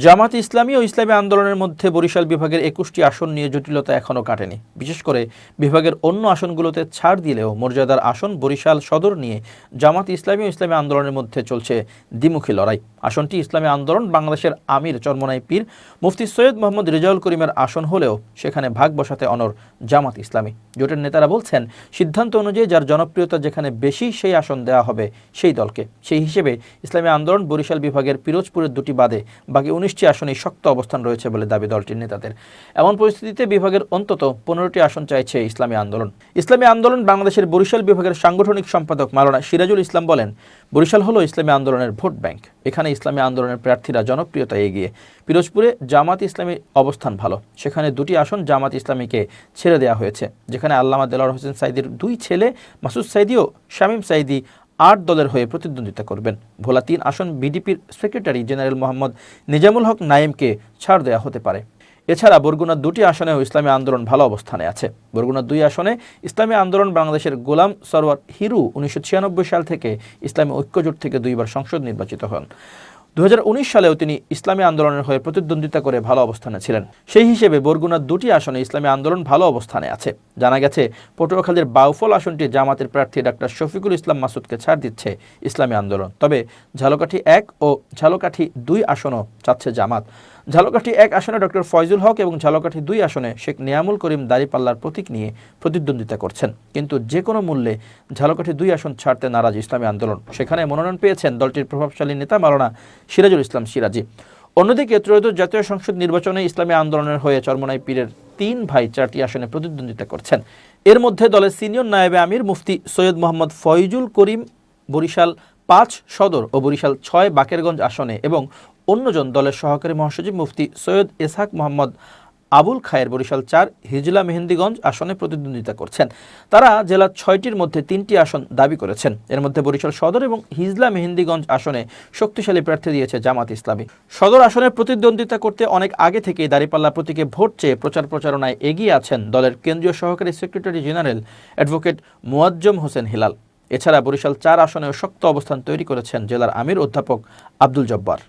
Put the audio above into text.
জামাত ইসলামী ও ইসলামী আন্দোলনের মধ্যে বরিশাল বিভাগের ২১টি আসন নিয়ে জটিলতা এখনও কাটেনি। বিশেষ করে বিভাগের অন্য আসনগুলোতে ছাড় দিলেও মর্যাদার আসন বরিশাল সদর নিয়ে জামাত ইসলামী ও ইসলামী আন্দোলনের মধ্যে চলছে দ্বিমুখী লড়াই। আসনটি ইসলামী আন্দোলন বাংলাদেশের আমির চরমোনাই পীর মুফতি সৈয়দ মোহাম্মদ রেজাউল করিমের আসন হলেও সেখানে ভাগ বসাতে অনড় জামাত ইসলামী। জোটের নেতারা বলছেন, সিদ্ধান্ত অনুযায়ী যার জনপ্রিয়তা যেখানে বেশি সেই আসন দেওয়া হবে সেই দলকে। সেই হিসেবে ইসলামী আন্দোলন বরিশাল বিভাগের পিরোজপুরের দুটি বাদে বাকি ১৯টি আসনে শক্ত অবস্থান রয়েছে বলে দাবি দলটির নেতাদের। এমন পরিস্থিতিতে বিভাগের অন্তত ১৫টি আসন চাইছে ইসলামী আন্দোলন। ইসলামী আন্দোলন বাংলাদেশের বরিশাল বিভাগের সাংগঠনিক সম্পাদক মাওলানা সিরাজুল ইসলাম বলেন, বরিশাল হলো ইসলামী আন্দোলনের ভোট ব্যাংক। এখানে ইসলামী আন্দোলনের প্রার্থীরা জনপ্রিয়তায় এগিয়ে। পিরোজপুরে জামাত ইসলামীর অবস্থান ভালো, সেখানে দুটি আসন জামাত ইসলামীকে ছেড়ে দেওয়া হয়েছে, যেখানে আল্লামা দেলোয়ার হোসেন সাঈদীর দুই ছেলে মাসুদ সাঈদী ও শামীম সাঈদী ৮ দলের হয়ে প্রতিদ্বন্দ্বিতা করবেন। ভোলা ৩ আসন বিডিপির সেক্রেটারি জেনারেল মোহাম্মদ নিজামুল হক নাইমকে ছাড় দেওয়া হতে পারে। এছাড়া বরগুনার ২টি আসনেও ইসলামী আন্দোলন ভালো অবস্থানে আছে। বরগুনার ২ আসনে ইসলামী আন্দোলন বাংলাদেশের গোলাম সরওয়ার হিরু ১৯৯৬ সাল থেকে ইসলামী ঐক্যজোট থেকে ২বার সংসদ নির্বাচিত হন। ২০১৯ সালেও তিনি ইসলামী আন্দোলনের হয়ে প্রতিদ্বন্দ্বিতা করে ভালো অবস্থানে ছিলেন। সেই হিসেবে বরগুনার ২টি আসনে ইসলামী আন্দোলন ভালো অবস্থানে আছে। জানা গেছে, পটুয়াখালীর বাউফল আসনটি জামাতের প্রার্থী ডাক্তার শফিকুল ইসলাম মাসুদকে ছাড় দিচ্ছে ইসলামী আন্দোলন। তবে ঝালকাঠি ১ ও ঝালকাঠি ২ আসনও চাচ্ছে জামাত। ঝালকাঠি ১ আসনে ডক্টর ফয়জুল হক এবং ঝালকাঠি ২ আসনে শেখ নিয়ামুল করিম দাঁড়িপাল্লার প্রতীক নিয়ে প্রতিদ্বন্দ্বিতা করছেন। কিন্তু যে কোনো মূল্যে ঝালকাঠি ২ আসন ছাড়তে নারাজ ইসলামী আন্দোলন। সেখানে মনোনয়ন পেয়েছেন দলটির প্রভাবশালী নেতা মাওলানা সিরাজুল ইসলাম সিরাজি। অন্যদিকে ত্রয়োদশ জাতীয় সংসদ নির্বাচনে ইসলামী আন্দোলনের হয়ে চরমোনাই পীরের ৩ ভাই ৪টি আসনে প্রতিদ্বন্দ্বিতা করছেন। এর মধ্যে দলের সিনিয়র নায়েবে আমির মুফতি সৈয়দ মোহাম্মদ ফয়জুল করিম বরিশাল ৫ সদর ও বরিশাল ৬ বাকেরগঞ্জ আসনে এবং অন্যজন দলের সহকারী মহাসচিব মুফতি সৈয়দ ইসহাক মোহাম্মদ আবুল খায়ের বরিশাল ৪ হিজলা মেহেন্দিগঞ্জ আসনে প্রতিদ্বন্দ্বিতা করছেন। তারা জেলা ৬টির মধ্যে ৩টি আসন দাবি করেছেন। এর মধ্যে বরিশাল সদর এবং হিজলা মেহেন্দিগঞ্জ আসনে শক্তিশালী প্রার্থী দিয়েছে জামাত ইসলামী। সদর আসনে প্রতিদ্বন্দ্বিতা করতে অনেক আগে থেকেই দাঁড়িপাল্লা প্রতীকে ভোট চেয়ে প্রচারণায় এগিয়ে আছেন দলের কেন্দ্রীয় সহকারী secretary general advocate Muazzam Hossain Hilal. এছাড়া বরিশাল ৪ আসনেও শক্ত অবস্থান তৈরি করেছেন জেলার আমির অধ্যাপক আব্দুল জব্বার।